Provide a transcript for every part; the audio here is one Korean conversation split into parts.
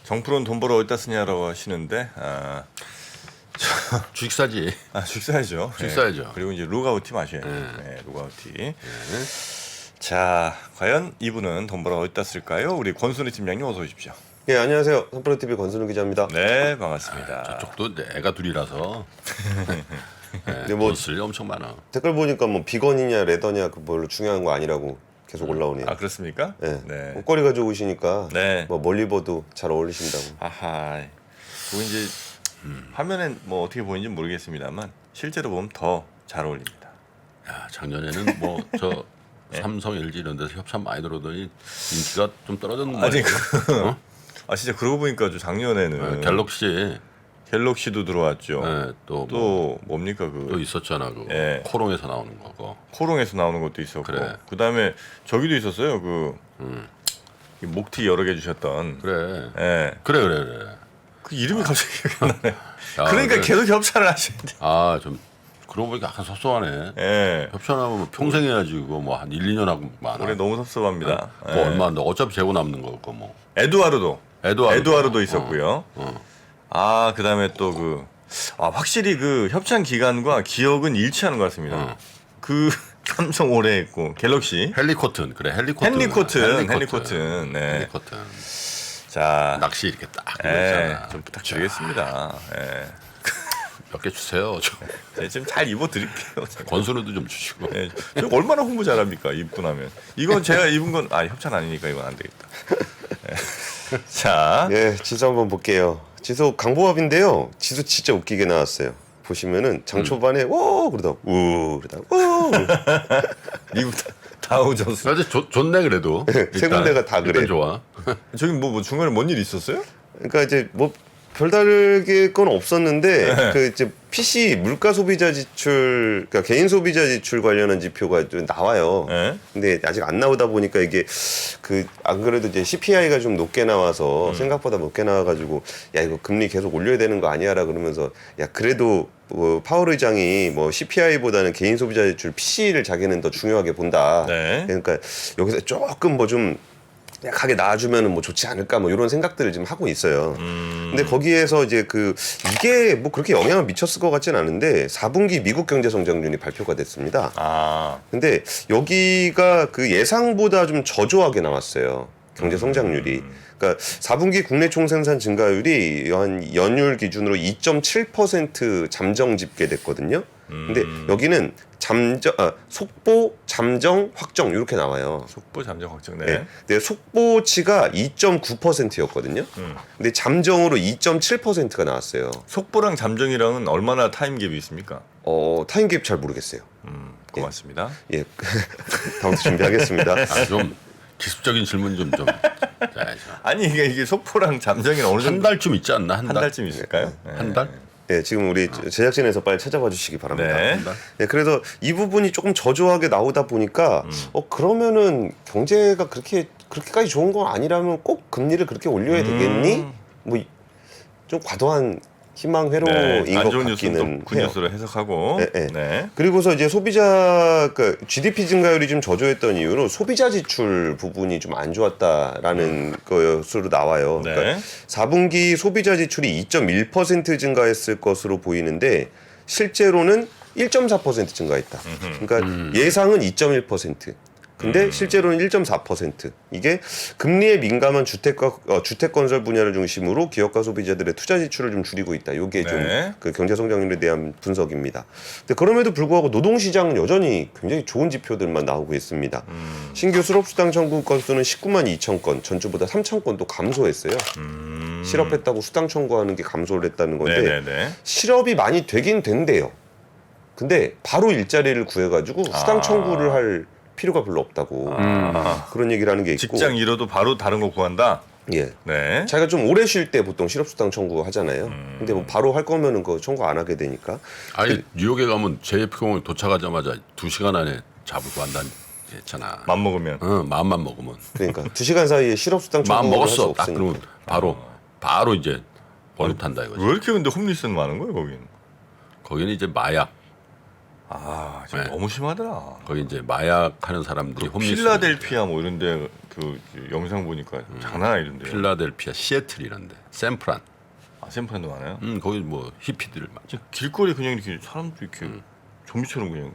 정프로는 돈 벌어 어디다 쓰냐라고 하시는데 주식 사지. 주식 사야죠. 주식 사야죠. 네. 그리고 이제 루가우티 마셔야죠. 네, 루가우티. 자, 과연 이분은 돈 벌어 어디다 쓸까요? 우리 권순희 팀장님 어서 오십시오. 예, 안녕하세요. 선프로TV 권순우 기자입니다. 네, 반갑습니다. 저쪽도 애가 둘이라서 근데 뭐 돈쓸 엄청 많아. 댓글 보니까 뭐 비건이냐 레더냐 그 별로 중요한 거 아니라고 계속 올라오네요. 아, 그렇습니까? 예. 네. 옷걸이가 좋으시니까 네. 뭐 멀리 봐도 잘 어울리신다고. 아하. 그리고 이제 화면엔 뭐 어떻게 보이는지 모르겠습니다만 실제로 보면 더 잘 어울립니다. 야, 작년에는 뭐 저 삼성, LG 이런 데서 협찬 많이 들어오더니 인기가 좀 떨어졌는 아니 거예요. 진짜 그러고 보니까 저 작년에는 갤럭시 도 들어왔죠. 네, 또 뭡니까 또 있었잖아. 그 예. 코롱에서 나오는 거. 코롱에서 나오는 것도 있었고 그래. 그다음에 저기도 있었어요. 이 목티 여러 개 주셨던 그래. 예. 그래. 그 이름이 갑자기 기억이 안 나네. 야, 그러니까 그래. 계속 협찬을 하시는데. 좀 그러고 보니까 약간 섭섭하네. 예. 협찬하면 뭐 평생 해야지 그거 뭐 한 1, 2년 하고 많아. 올해 너무 섭섭합니다. 뭐 얼마 안 돼. 어차피 재고 남는 거고 뭐. 에두아르도 있었고요. 그다음에 또 확실히 그 협찬 기간과 기억은 일치하는 것 같습니다. 그 삼성 오래 했고 갤럭시 헬리코튼. 네. 헬리코튼. 네. 헬리코튼. 자, 낚시 이렇게 딱 예, 있잖아. 좀 부탁드리겠습니다. 예. 몇 개 주세요. 네, 지금 잘 입어 드릴게요. 권순우도 좀 주시고. 예, 저 얼마나 홍보 잘합니까? 입고 나면. 이건 제가 입은 건 협찬 아니니까 이건 안 되겠다. 예. 자, 예, 지수 한번 볼게요. 지수 강보합인데요. 지수 진짜 웃기게 나왔어요. 보시면은 장 초반에 오 그러다 우 그러다 우 미국 다우존스. 사실 좋네 그래도. 세 군데가 다 그래. 일단 좋아. 저기 뭐 중간에 뭔 일 있었어요? 그러니까 이제 뭐 별다르게 건 없었는데 그 이제 PC 물가 소비자 지출, 그러니까 개인 소비자 지출 관련한 지표가 좀 나와요. 네. 근데 아직 안 나오다 보니까 이게 안 그래도 이제 CPI가 좀 높게 나와서 생각보다 높게 나와가지고 야 이거 금리 계속 올려야 되는 거 아니야라 그러면서 야 그래도 파월 의장이 뭐 CPI보다는 개인 소비자 지출 PC를 자기는 더 중요하게 본다. 네. 그러니까 여기서 조금 뭐 좀 약하게 나와주면은 뭐 좋지 않을까 뭐 이런 생각들을 지금 하고 있어요. 근데 거기에서 이제 이게 뭐 그렇게 영향을 미쳤을 것 같진 않은데 4분기 미국 경제 성장률이 발표가 됐습니다. 근데 여기가 그 예상보다 좀 저조하게 나왔어요. 경제 성장률이. 그러니까 4분기 국내 총생산 증가율이 한 연율 기준으로 2.7% 잠정 집계됐거든요. 근데 여기는 속보, 잠정, 확정 이렇게 나와요. 속보 잠정 확정. 네. 근데 속보치가 2.9%였거든요. 근데 잠정으로 2.7%가 나왔어요. 속보랑 잠정이랑은 얼마나 타임갭이 있습니까? 타임갭 잘 모르겠어요. 고맙습니다. 예. 다음부터 준비하겠습니다. 좀 기습적인 질문 좀. 아니 이게 속보랑 잠정이 어느 정도 한 달쯤 있지 않나? 한 달쯤 있을까요? 한 달? 네, 지금 우리 제작진에서 빨리 찾아봐 주시기 바랍니다. 네. 네, 그래서 이 부분이 조금 저조하게 나오다 보니까 그러면은 경제가 그렇게까지 좋은 건 아니라면 꼭 금리를 그렇게 올려야 되겠니? 뭐 좀 과도한 희망 회로인 안 것 좋은 뉴스는 같기는 또 군 해요. 뉴스로 해석하고. 네. 그리고서 이제 소비자 GDP 증가율이 좀 저조했던 이유로 소비자 지출 부분이 좀 안 좋았다라는 것으로 나와요. 네. 그러니까 4분기 소비자 지출이 2.1% 증가했을 것으로 보이는데 실제로는 1.4% 증가했다. 그러니까 예상은 2.1%. 근데 실제로는 1.4%. 이게 금리에 민감한 주택 건설 분야를 중심으로 기업과 소비자들의 투자 지출을 좀 줄이고 있다. 이게 좀 그 경제 성장률에 대한 분석입니다. 근데 그럼에도 불구하고 노동 시장은 여전히 굉장히 좋은 지표들만 나오고 있습니다. 신규 실업수당 청구 건수는 19만 2천 건, 전주보다 3천 건 또 감소했어요. 실업했다고 수당 청구하는 게 감소를 했다는 건데 실업이 많이 되긴 된대요. 근데 바로 일자리를 구해가지고 수당 청구를 할 필요가 별로 없다고 그런 얘기를 하는 게 있고 직장 잃어도 바로 다른 거 구한다. 예. 네. 자기가 좀 오래 쉴 때 보통 실업수당 청구하잖아요. 근데 뭐 바로 할 거면은 그 청구 안 하게 되니까. 아니 뉴욕에 가면 JFK 도착하자마자 2시간 안에 잡을 거 한다는 했잖아. 맘 먹으면. 마음만 먹으면. 그러니까 2시간 사이에 실업수당 마음 청구를 할 수 먹었어. 딱 없으니까. 그러면 바로 이제 버릇한다 이거지. 왜 이렇게 근데 홈리스는 많은 거예요 거긴? 거기는 이제 마약. 진짜 너무 심하더라. 거기 이제 마약하는 사람들이 홈리스. 필라델피아 뭐 이런데 그 영상 보니까 장난 아니던데요. 필라델피아, 시애틀 이런데, 샌프란. 아, 샌프란도 많아요. 거기 뭐 히피들 막. 진짜 길거리 그냥 이렇게 사람들 이렇게 좀비처럼 그냥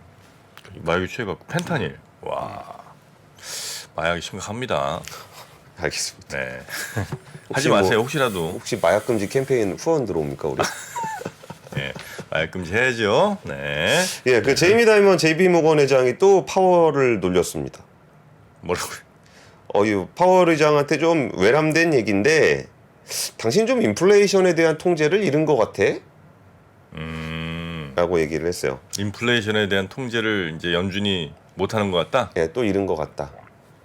마약에 취해갖고 펜타닐. 와, 마약이 심각합니다. 알겠습니다. 네. 하지 뭐- 마세요. 혹시라도. 혹시 마약 금지 캠페인 후원 들어옵니까 우리? 네. 마약 금지 해야죠. 네. 예, 그 제이미 다이먼 JP 모건 회장이 또 파월 놀렸습니다. 뭐라고요? 이 파월 의장한테 좀 외람된 얘기인데 당신 좀 인플레이션에 대한 통제를 잃은 것 같아? 라고 얘기를 했어요. 인플레이션에 대한 통제를 이제 연준이 못하는 것 같다. 예, 또 잃은 것 같다.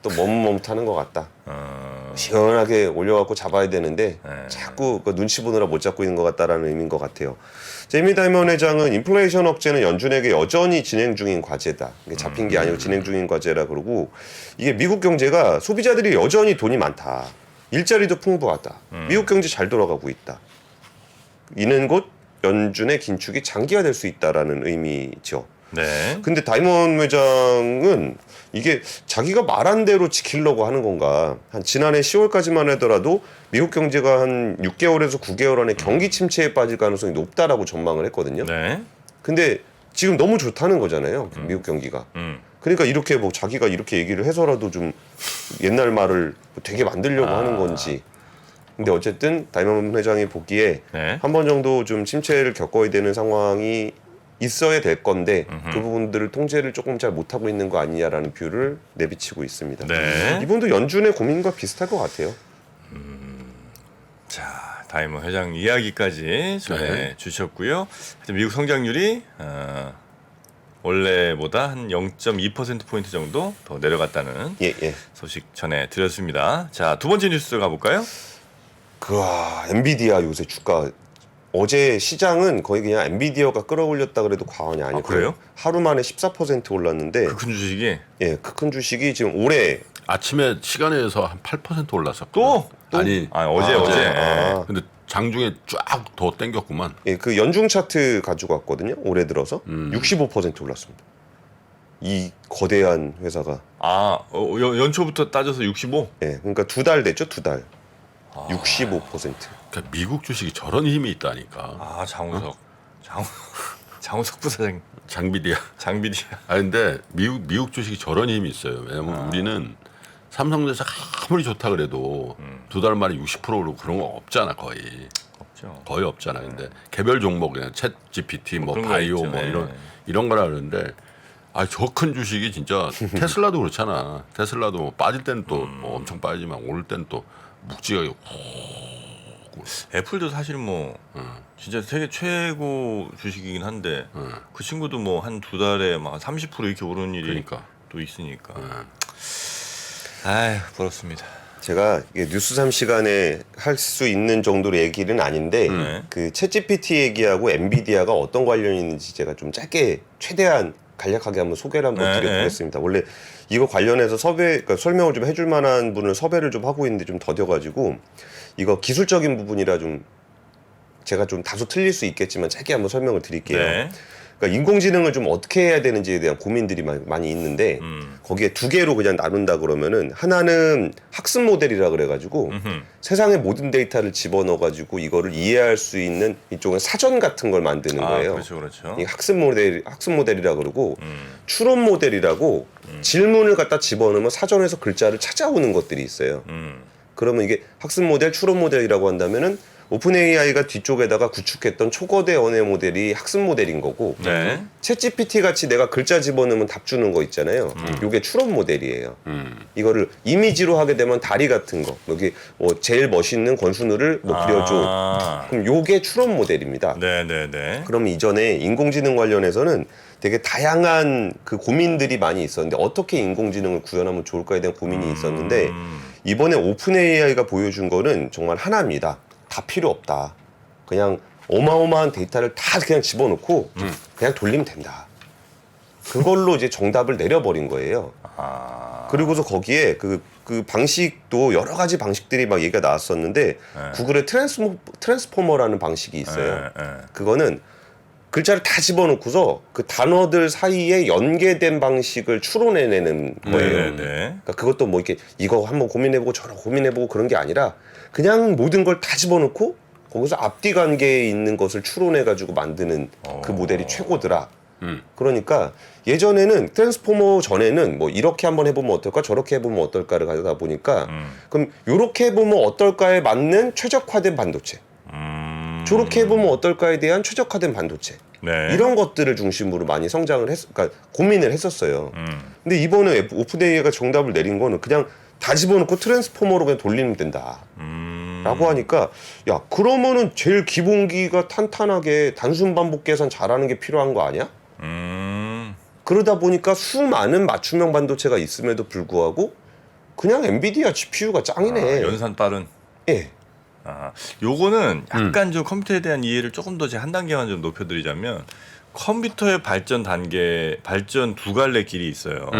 또 머뭇머뭇하는 것 같다. 어, 시원하게 올려갖고 잡아야 되는데 네. 자꾸 그 눈치 보느라 못 잡고 있는 것 같다라는 의미인 것 같아요. 제이미 다이먼 회장은 인플레이션 억제는 연준에게 여전히 진행 중인 과제다. 이게 잡힌 게 아니고 진행 중인 과제라 그러고 이게 미국 경제가 소비자들이 여전히 돈이 많다. 일자리도 풍부하다. 미국 경제 잘 돌아가고 있다. 이는 곧 연준의 긴축이 장기화될 수 있다라는 의미죠. 네. 근데 다이먼 회장은 이게 자기가 말한 대로 지키려고 하는 건가? 한 지난해 10월까지만 하더라도 미국 경제가 한 6개월에서 9개월 안에 경기 침체에 빠질 가능성이 높다라고 전망을 했거든요. 네. 근데 지금 너무 좋다는 거잖아요. 미국 경기가. 그러니까 이렇게 뭐 자기가 이렇게 얘기를 해서라도 좀 옛날 말을 되게 만들려고 하는 건지. 근데 어쨌든 다이먼 회장이 보기에 네. 한 번 정도 좀 침체를 겪어야 되는 상황이 있어야 될 건데 그 부분들을 통제를 조금 잘 못하고 있는 거 아니냐라는 뷰를 내비치고 있습니다. 네. 이분도 연준의 고민과 비슷할 것 같아요. 자, 다이먼 회장 이야기까지 전해 네. 주셨고요. 하여튼 미국 성장률이 원래보다 한 0.2% 정도 더 내려갔다는 예, 예. 소식 전해 드렸습니다. 자, 두 번째 뉴스 가볼까요? 엔비디아 요새 주가 어제 시장은 거의 그냥 엔비디아가 끌어올렸다 그래도 과언이 아니고 그래요? 하루 만에 14% 올랐는데 그 큰 주식이 예, 그 큰 주식이 지금 올해 아침에 시간에 의해서 한 8% 올랐었거든. 또? 아니 어제. 아. 근데 장중에 쫙 더 땡겼구만. 예, 그 연중 차트 가지고 왔거든요. 올해 들어서 65% 올랐습니다. 이 거대한 회사가 연초부터 따져서 65? 예, 그러니까 2달 됐죠, 2달. 65%. 그러니까 미국 주식이 저런 힘이 있다니까. 장우석. 장우석 부사장. 장비디아. 장비디아. 근데 미국 주식이 저런 힘이 있어요. 왜냐면 우리는 삼성전자 아무리 좋다 그래도 두 달 만에 60% 오르고 그런 거 없잖아 거의. 없죠. 거의 없잖아. 근데 개별 종목 그냥 챗 GPT 뭐 그런 거 바이오 있죠. 뭐 네. 이런 거라 그러는데 저 큰 주식이 진짜 테슬라도 그렇잖아. 테슬라도 뭐 빠질 때는 또 뭐 엄청 빠지지만 오를 때는 또 묵직하게 애플도 사실 뭐 진짜 세계 최고 주식이긴 한데 그 친구도 뭐 한 두 달에 막 30% 이렇게 오르는 일이 그러니까. 또 있으니까. 아휴, 부럽습니다. 제가 이게 뉴스3 시간에 할 수 있는 정도로 얘기는 아닌데 그 챗GPT 얘기하고 엔비디아가 어떤 관련이 있는지 제가 좀 짧게 최대한 간략하게 한번 소개를 한번 네, 드려보겠습니다. 원래 이거 관련해서 그러니까 설명을 좀 해줄 만한 분을 섭외를 좀 하고 있는데 좀 더뎌가지고 이거 기술적인 부분이라 좀 제가 좀 다소 틀릴 수 있겠지만 짧게 한번 설명을 드릴게요. 네. 그러니까 인공지능을 좀 어떻게 해야 되는지에 대한 고민들이 많이 있는데 거기에 두 개로 그냥 나눈다 그러면은 하나는 학습 모델이라 그래가지고 세상의 모든 데이터를 집어넣어가지고 이거를 이해할 수 있는 이쪽은 사전 같은 걸 만드는 거예요. 그렇죠. 이 학습 모델이라 그러고 추론 모델이라고 질문을 갖다 집어넣으면 사전에서 글자를 찾아오는 것들이 있어요. 그러면 이게 학습 모델, 추론 모델이라고 한다면은 오픈 AI가 뒤쪽에다가 구축했던 초거대 언어 모델이 학습 모델인 거고 네. 챗 GPT 같이 내가 글자 집어넣으면 답 주는 거 있잖아요. 요게 추론 모델이에요. 이거를 이미지로 하게 되면 다리 같은 거 여기 뭐 제일 멋있는 권순우를 뭐 그려줘. 그럼 요게 추론 모델입니다. 네네네. 그럼 이전에 인공지능 관련해서는 되게 다양한 그 고민들이 많이 있었는데 어떻게 인공지능을 구현하면 좋을까에 대한 고민이 있었는데 이번에 오픈 AI가 보여준 거는 정말 하나입니다. 다 필요 없다. 그냥 어마어마한 데이터를 다 그냥 집어넣고 그냥 돌리면 된다. 그걸로 이제 정답을 내려버린 거예요. 그리고서 거기에 그 방식도 여러 가지 방식들이 막 얘기가 나왔었는데 구글의 트랜스포머라는 방식이 있어요. 그거는 글자를 다 집어넣고서 그 단어들 사이에 연계된 방식을 추론해내는 거예요. 네. 그러니까 그것도 뭐 이렇게 이거 한번 고민해보고 저거 고민해보고 그런 게 아니라 그냥 모든 걸 다 집어넣고 거기서 앞뒤 관계에 있는 것을 추론해가지고 만드는 그 모델이 최고더라. 그러니까 예전에는 트랜스포머 전에는 뭐 이렇게 한번 해보면 어떨까 저렇게 해보면 어떨까를 가져다 보니까 그럼 요렇게 해보면 어떨까에 맞는 최적화된 반도체 저렇게 해보면 어떨까에 대한 최적화된 반도체 네. 이런 것들을 중심으로 많이 성장을 그러니까 고민을 했었어요. 근데 이번에 오픈AI가 정답을 내린 거는 그냥 다 집어넣고 트랜스포머로 그냥 돌리면 된다. 라고 하니까 야 그러면은 제일 기본기가 탄탄하게 단순 반복 계산 잘하는 게 필요한 거 아니야? 그러다 보니까 수많은 맞춤형 반도체가 있음에도 불구하고 그냥 엔비디아 GPU가 짱이네. 연산 빠른. 예. 요거는 약간 좀 컴퓨터에 대한 이해를 조금 더 제가 한 단계만 좀 높여드리자면 컴퓨터의 발전 단계, 발전 두 갈래 길이 있어요.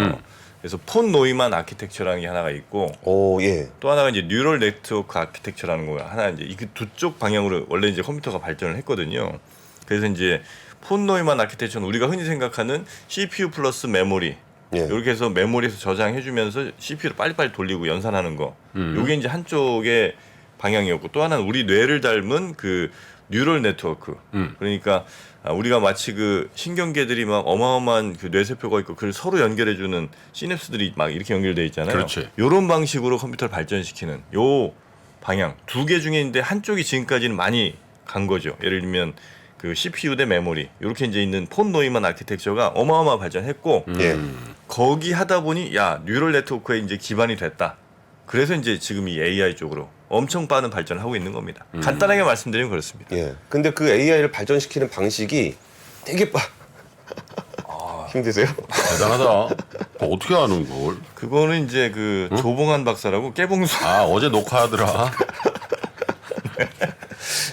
그래서 폰 노이만 아키텍처라는 게 하나가 있고 오, 예. 또 하나가 이제 뉴럴 네트워크 아키텍처라는 거 하나 이제 이 두 쪽 방향으로 원래 이제 컴퓨터가 발전을 했거든요. 그래서 이제 폰 노이만 아키텍처는 우리가 흔히 생각하는 CPU 플러스 메모리 예. 이렇게 해서 메모리에서 저장해주면서 CPU를 빨리빨리 돌리고 연산하는 거. 요게 이제 한쪽의 방향이었고 또 하나는 우리 뇌를 닮은 그 뉴럴 네트워크. 그러니까 우리가 마치 그 신경계들이 막 어마어마한 그 뇌세포가 있고 그걸 서로 연결해주는 시냅스들이 막 이렇게 연결돼 있잖아요. 그렇지. 이런 방식으로 컴퓨터를 발전시키는 요 방향 두 개 중에 있는데 한쪽이 지금까지는 많이 간 거죠. 예를 들면 그 CPU 대 메모리 이렇게 이제 있는 폰 노이만 아키텍처가 어마어마 발전했고 예. 거기 하다 보니 야 뉴럴 네트워크에 이제 기반이 됐다. 그래서 이제 지금 이 AI 쪽으로 엄청 빠른 발전을 하고 있는 겁니다. 간단하게 말씀드리면 그렇습니다. 예. 근데 그 AI를 발전시키는 방식이 되게 힘드세요? 대단하다. 그거 어떻게 아는 걸? 그거는 이제 그 조봉한 박사라고 깨봉수 아 어제 녹화하더라.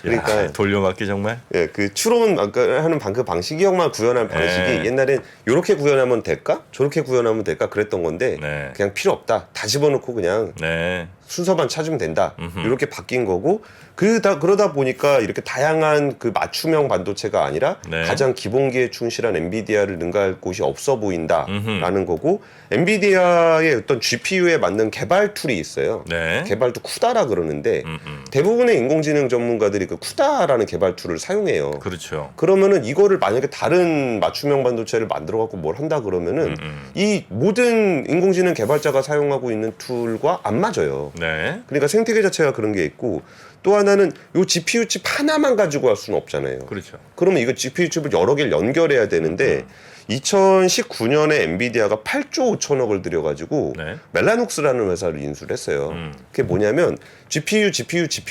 그러니까 돌려막기 정말. 예, 그 추론 아까 하는 그 방식 기억만 구현한 방식이 네. 옛날엔 이렇게 구현하면 될까? 저렇게 구현하면 될까? 그랬던 건데 네. 그냥 필요 없다. 다 집어넣고 그냥 네. 순서만 찾으면 된다. 이렇게 바뀐 거고 그러다 보니까 이렇게 다양한 그 맞춤형 반도체가 아니라 네. 가장 기본기에 충실한 엔비디아를 능가할 곳이 없어 보인다라는 거고 엔비디아의 어떤 GPU에 맞는 개발 툴이 있어요. 네. 개발 툴 쿠다라 그러는데 대부분의 인공지능 전문가들이 그 쿠다라는 개발 툴을 사용해요. 그렇죠. 그러면은 이거를 만약에 다른 맞춤형 반도체를 만들어 갖고 뭘 한다 그러면은 이 모든 인공지능 개발자가 사용하고 있는 툴과 안 맞아요. 네. 그러니까 생태계 자체가 그런 게 있고 또 하나는 요 GPU 칩 하나만 가지고 할 수는 없잖아요. 그렇죠. 그러면 이거 GPU 칩을 여러 개를 연결해야 되는데 2019년에 엔비디아가 8조 5천억을 들여가지고 네. 멜라녹스라는 회사를 인수를 했어요. 그게 뭐냐면 GPU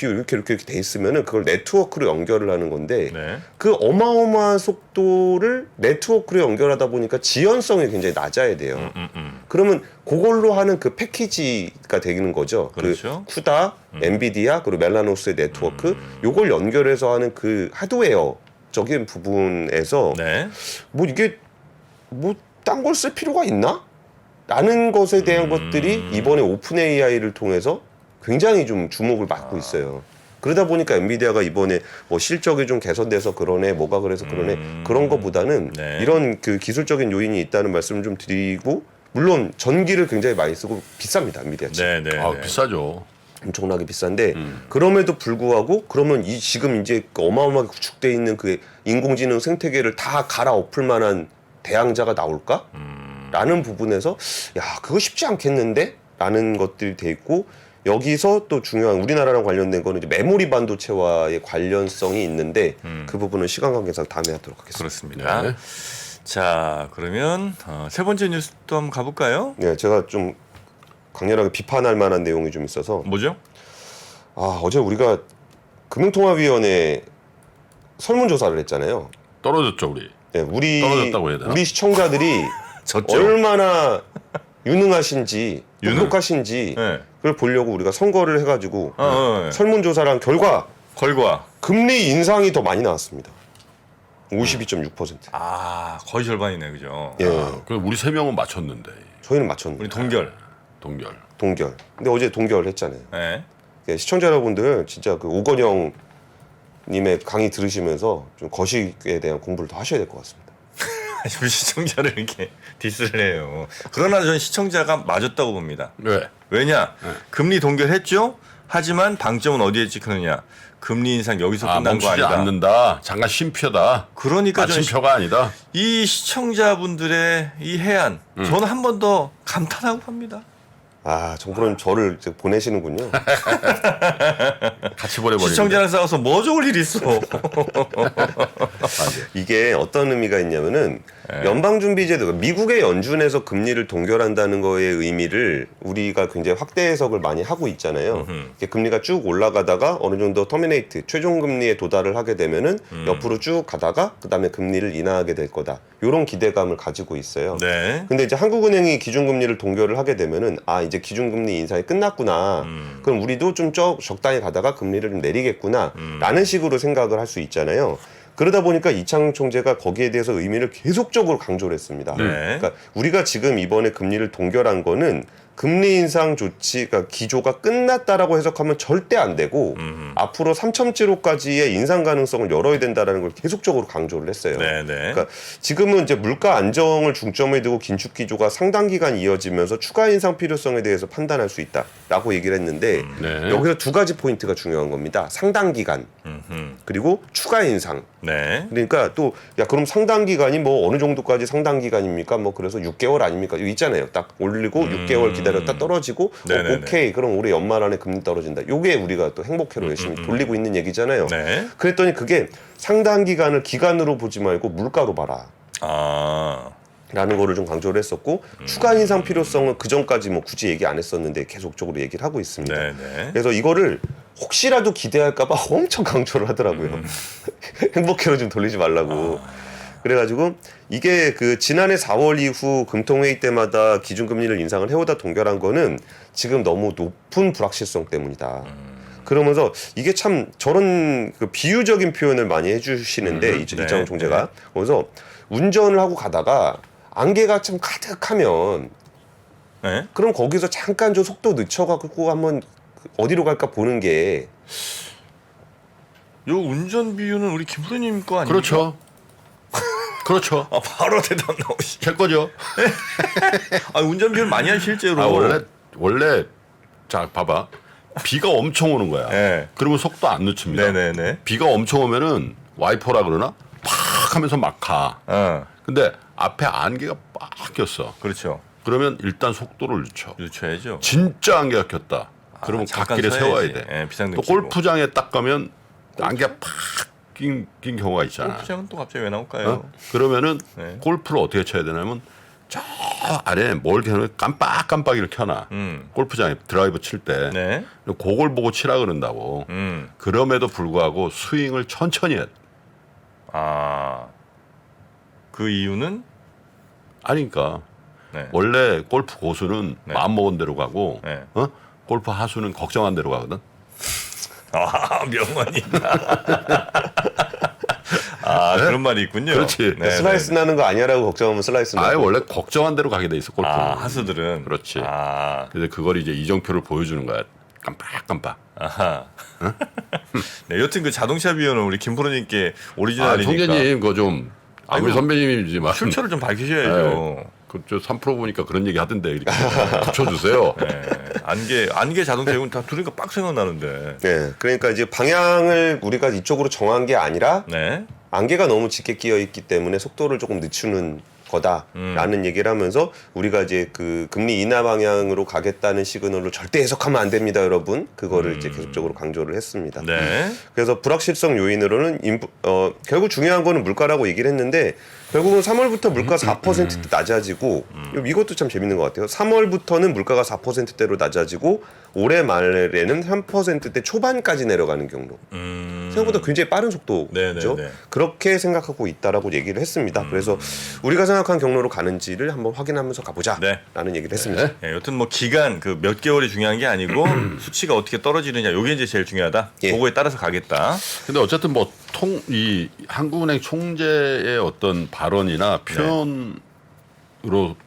이렇게 돼 있으면은 그걸 네트워크로 연결을 하는 건데 네. 그 어마어마한 속도를 네트워크로 연결하다 보니까 지연성이 굉장히 낮아야 돼요. 그러면 그걸로 하는 그 패키지가 되는 거죠. 그렇죠. 그 쿠다, 엔비디아 그리고 멜라노스의 네트워크 요걸 연결해서 하는 그 하드웨어적인 부분에서 네. 뭐 이게 뭐 딴 걸 쓸 필요가 있나? 라는 것에 대한 것들이 이번에 오픈 AI를 통해서 굉장히 좀 주목을 받고 있어요. 그러다 보니까 엔비디아가 이번에 뭐 실적이 좀 개선돼서 그러네, 뭐가 그래서 그러네 그런 것보다는 네. 이런 그 기술적인 요인이 있다는 말씀을 좀 드리고 물론 전기를 굉장히 많이 쓰고 비쌉니다, 엔비디아 칩. 네. 네. 아 네. 비싸죠. 엄청나게 비싼데 그럼에도 불구하고 그러면 이 지금 이제 그 어마어마하게 구축돼 있는 그 인공지능 생태계를 다 갈아엎을 만한 대항자가 나올까? 라는 부분에서 야 그거 쉽지 않겠는데? 라는 것들이 돼 있고 여기서 또 중요한 우리나라랑 관련된 거는 이제 메모리 반도체와의 관련성이 있는데 그 부분은 시간 관계상 다음에 하도록 하겠습니다. 그렇습니다. 네. 자, 그러면 세 번째 뉴스도 한번 가볼까요? 네, 제가 좀 강렬하게 비판할 만한 내용이 좀 있어서 뭐죠? 어제 우리가 금융통화위원회 설문조사를 했잖아요. 떨어졌죠 우리. 네, 떨어졌다고 해야 되나? 우리 시청자들이 졌죠. 얼마나 유능하신지 똑똑하신지 네. 그걸 보려고 우리가 선거를 해가지고 네. 설문조사랑 결과 걸과. 금리 인상이 더 많이 나왔습니다. 52.6%. 아, 거의 절반이네, 그죠? 예, 그럼 우리 세 명은 맞췄는데 저희는 맞췄는데 우리 동결. 동결. 동결. 근데 어제 동결을 했잖아요. 네. 예, 시청자 여러분들 진짜 그 오건영 님의 강의 들으시면서 좀 거식에 대한 공부를 더 하셔야 될 것 같습니다. 우리 시청자를 이렇게 디스를 해요. 그러나 저는 시청자가 맞았다고 봅니다. 왜? 왜냐? 금리 동결했죠. 하지만 방점은 어디에 찍혔느냐? 금리 인상 여기서 끝난 거 멈추지 아니다. 않는다. 잠깐 쉼표다. 그러니까 저는 마침표가 아니다. 이 시청자분들의 이 해안 저는 한 번 더 감탄하고 갑니다. 아, 정부는 저를 이제 보내시는군요. 같이 보내버리는. 시청자랑 싸워서 뭐 좋을 일 있어. 이게 어떤 의미가 있냐면은 연방준비제도, 미국의 연준에서 금리를 동결한다는 거의 의미를 우리가 굉장히 확대 해석을 많이 하고 있잖아요. 이게 금리가 쭉 올라가다가 어느 정도 터미네이트, 최종 금리에 도달을 하게 되면은 옆으로 쭉 가다가 그다음에 금리를 인하하게 될 거다. 이런 기대감을 가지고 있어요. 네. 근데 이제 한국은행이 기준금리를 동결을 하게 되면은 아, 이제 기준금리 인상이 끝났구나. 그럼 우리도 좀 적당히 가다가 금리를 좀 내리겠구나. 라는 식으로 생각을 할 수 있잖아요. 그러다 보니까 이창용 총재가 거기에 대해서 의미를 계속적으로 강조를 했습니다. 네. 그러니까 우리가 지금 이번에 금리를 동결한 거는 금리 인상 조치가 기조가 끝났다라고 해석하면 절대 안 되고 앞으로 3.75까지의 인상 가능성을 열어야 된다라는 걸 계속적으로 강조를 했어요. 네, 네. 그러니까 지금은 이제 물가 안정을 중점에 두고 긴축 기조가 상당 기간 이어지면서 추가 인상 필요성에 대해서 판단할 수 있다라고 얘기를 했는데 네. 여기서 두 가지 포인트가 중요한 겁니다. 상당 기간 그리고 추가 인상. 네. 그러니까 또 야 그럼 상당 기간이 뭐 어느 정도까지 상당 기간입니까? 뭐 그래서 6개월 아닙니까? 이거 있잖아요. 딱 올리고 6개월 기다렸다 떨어지고 네네네. 오케이 그럼 올해 연말 안에 금리 떨어진다. 요게 우리가 또 행복회로 열심히 돌리고 있는 얘기잖아요. 네. 그랬더니 그게 상당 기간을 기간으로 보지 말고 물가로 봐라. 아. 라는 거를 좀 강조를 했었고 추가 인상 필요성은 그 전까지 뭐 굳이 얘기 안 했었는데 계속적으로 얘기를 하고 있습니다. 네, 네. 그래서 이거를 혹시라도 기대할까봐 엄청 강조를 하더라고요. 행복회로 좀 돌리지 말라고. 그래가지고 이게 그 지난해 4월 이후 금통회의 때마다 기준금리를 인상을 해오다 동결한 거는 지금 너무 높은 불확실성 때문이다. 그러면서 이게 참 저런 그 비유적인 표현을 많이 해주시는데 이창용 총재가 그래서 운전을 하고 가다가 안개가 좀 가득하면 네. 그럼 거기서 잠깐 좀 속도 늦춰갖고 한번 어디로 갈까 보는 게 요 운전 비유는 우리 김프로님 거 아니에요? 그렇죠. 그렇죠. 아, 바로 대답 나오시. 제 거죠. 아, 운전 비유는 많이 한 실제로. 아 원래 자 봐봐. 비가 엄청 오는 거야. 네. 그러면 속도 안 늦춥니다. 네네네. 비가 엄청 오면은 와이퍼라 그러나 팍 하면서 막 가. 근데 앞에 안개가 빡 꼈어. 그렇죠. 그러면 일단 속도를 늦춰. 늦춰야죠. 진짜 안개가 꼈다. 그러면 잠깐 갓길에 서야지. 세워야 돼. 예, 비상등 또 켜고. 골프장에 딱 가면 안개가 팍 낀 경우가 있잖아. 골프장은 또 갑자기 왜 나올까요? 그러면은 네. 골프를 어떻게 쳐야 되냐면 저 아래 멀게 하면 깜빡깜빡 이렇게 켜놔. 골프장에 드라이브 칠 때. 네. 그걸 보고 치라 그런다고. 그럼에도 불구하고 스윙을 천천히 해. 아. 그 이유는 아니니까 네. 원래 골프 고수는 네. 마음 먹은 대로 가고 네. 골프 하수는 걱정한 대로 가거든. 아, 명언이다. 아, 그런 말이 있군요. 그렇지. 네, 슬라이스 네. 나는 거 아니야라고 걱정하면 슬라이스 아예 나고. 원래 걱정한 대로 가게 돼 있어 골프는. 아, 하수들은. 그렇지. 아, 그래서 그걸 이제 이정표를 보여주는 거야. 깜빡깜빡. 아하. 네, 여튼 그 자동차 비유는 우리 김프로님께 아, 오리지널이니까 총재님 그거 좀 아무리 아이고, 선배님이지만 출처를 좀 밝히셔야죠. 그저 3% 보니까 그런 얘기 하던데 이렇게 붙여주세요. 네. 안개 자동차 이건 다 들으니까 빡 생각나는데. 네, 그러니까 이제 방향을 우리가 이쪽으로 정한 게 아니라 네. 안개가 너무 짙게 끼어 있기 때문에 속도를 조금 늦추는 거다라는 얘기를 하면서 우리가 이제 그 금리 인하 방향으로 가겠다는 시그널로 절대 해석하면 안 됩니다, 여러분. 그거를 이제 계속적으로 강조를 했습니다. 네. 그래서 불확실성 요인으로는 결국 중요한 거는 물가라고 얘기를 했는데 결국은 3월부터 물가 4%대 낮아지고 이것도 참 재밌는 것 같아요. 3월부터는 물가가 4%대로 낮아지고 올해 말에는 3%대 초반까지 내려가는 경로. 생각보다 굉장히 빠른 속도죠. 네네네. 그렇게 생각하고 있다라고 얘기를 했습니다. 그래서 우리가 생각한 경로로 가는지를 한번 확인하면서 가보자. 네. 라는 얘기를 했습니다. 네, 여튼 뭐 기간 그 몇 개월이 중요한 게 아니고 수치가 어떻게 떨어지느냐 요게 이제 제일 중요하다. 예. 그거에 따라서 가겠다. 근데 어쨌든 뭐 이 한국은행 총재의 어떤 발언이나 표현으로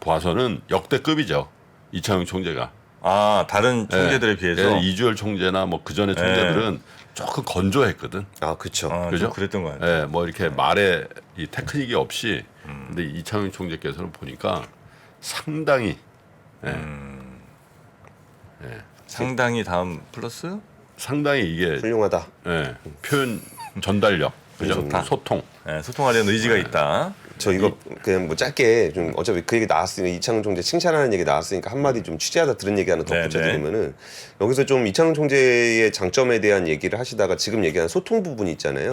봐서는 역대급이죠. 이창용 총재가. 아, 다른 총재들에 비해서 이주열 총재나 뭐 그전의 총재들은 조금 건조했거든. 아, 그쵸. 그죠? 좀 그랬던 것 같아요. 예, 뭐 이렇게 말에 이 테크닉이 없이 근데 이창용 총재께서는 보니까 상당히 상당히 다음 플러스 상당히 이게 훌륭하다. 예, 표현 전달력, 그죠? 좋다. 소통. 소통하려는 의지가 있다. 저 이거 그냥 뭐 짧게 좀 어차피 그 얘기 나왔으니까 이창용 총재 칭찬하는 얘기 나왔으니까 한마디 좀 취재하다 들은 얘기 하나 덧붙여드리면은 여기서 좀 이창용 총재의 장점에 대한 얘기를 하시다가 지금 얘기하는 소통 부분이 있잖아요.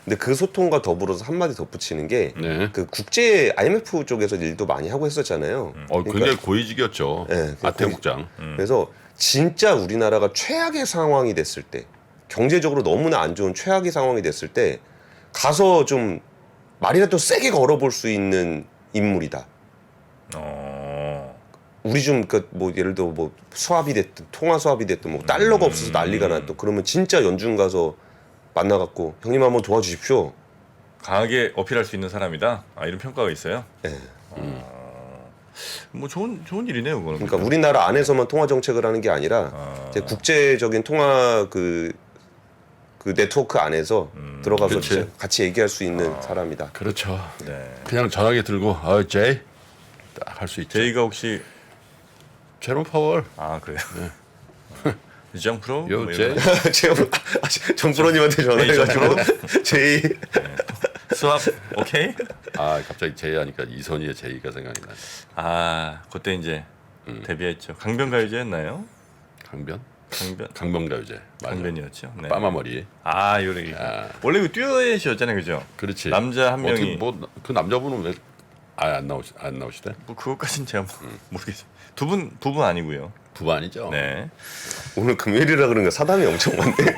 근데 그 소통과 더불어서 한마디 덧붙이는 게 네. 그 국제 IMF 쪽에서 일도 많이 하고 했었잖아요. 굉장히 고위직이었죠. 예, 그 아태국장. 그래서 진짜 우리나라가 최악의 상황이 됐을 때 경제적으로 너무나 안 좋은 최악의 상황이 됐을 때 가서 좀 말이라도 세게 걸어볼 수 있는 인물이다. 우리 좀 그 뭐 예를 들어 뭐 수합이 됐든 통화 수합이 됐든 뭐 달러가 없어서 난리가 났또 그러면 진짜 연중 가서 만나갖고 형님 한번 도와주십시오. 강하게 어필할 수 있는 사람이다. 이런 평가가 있어요. 예. 뭐 좋은 일이네요, 그거는. 그러니까 우리나라 안에서만 통화 정책을 하는 게 아니라 이제 국제적인 통화 그 네트워크 안에서 들어가서 그치. 이제 같이 얘기할 수 있는 사람이다. 그렇죠. 네. 그냥 전화기 들고 제이 딱 할 수 있죠. 제이가 혹시 제롬 파월. 그래요. 정 프로? 요 뭐 제이. 이런 거. 정 프로님한테 전화해가지고 제이 수압 오케이? 갑자기 제이 하니까 이선희의 제이가 생각이 나네. 그때 이제 데뷔했죠. 강변가요제였나요? 강변? 강변. 강변가요제. 맞아. 강변이었죠. 네. 빠마머리. 요리. 원래 그 듀엣이었잖아요, 그죠? 그렇지. 남자 한 명이. 뭐그 남자분은 왜 안 나오시대? 뭐 그것까진 제가 모르겠어요. 부분 아니고요. 부부 아니죠? 네. 오늘 금요일이라 그런가 사담이 엄청 많네요.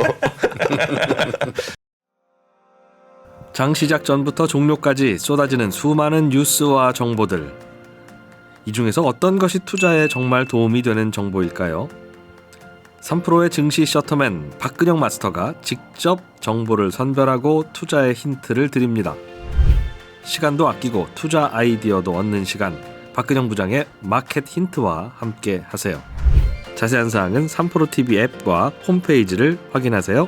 장 시작 전부터 종료까지 쏟아지는 수많은 뉴스와 정보들. 이 중에서 어떤 것이 투자에 정말 도움이 되는 정보일까요? 3프로의 증시 셔터맨 박근영 마스터가 직접 정보를 선별하고 투자의 힌트를 드립니다. 시간도 아끼고 투자 아이디어도 얻는 시간, 박근영 부장의 마켓 힌트와 함께 하세요. 자세한 사항은 3프로TV 앱과 홈페이지를 확인하세요.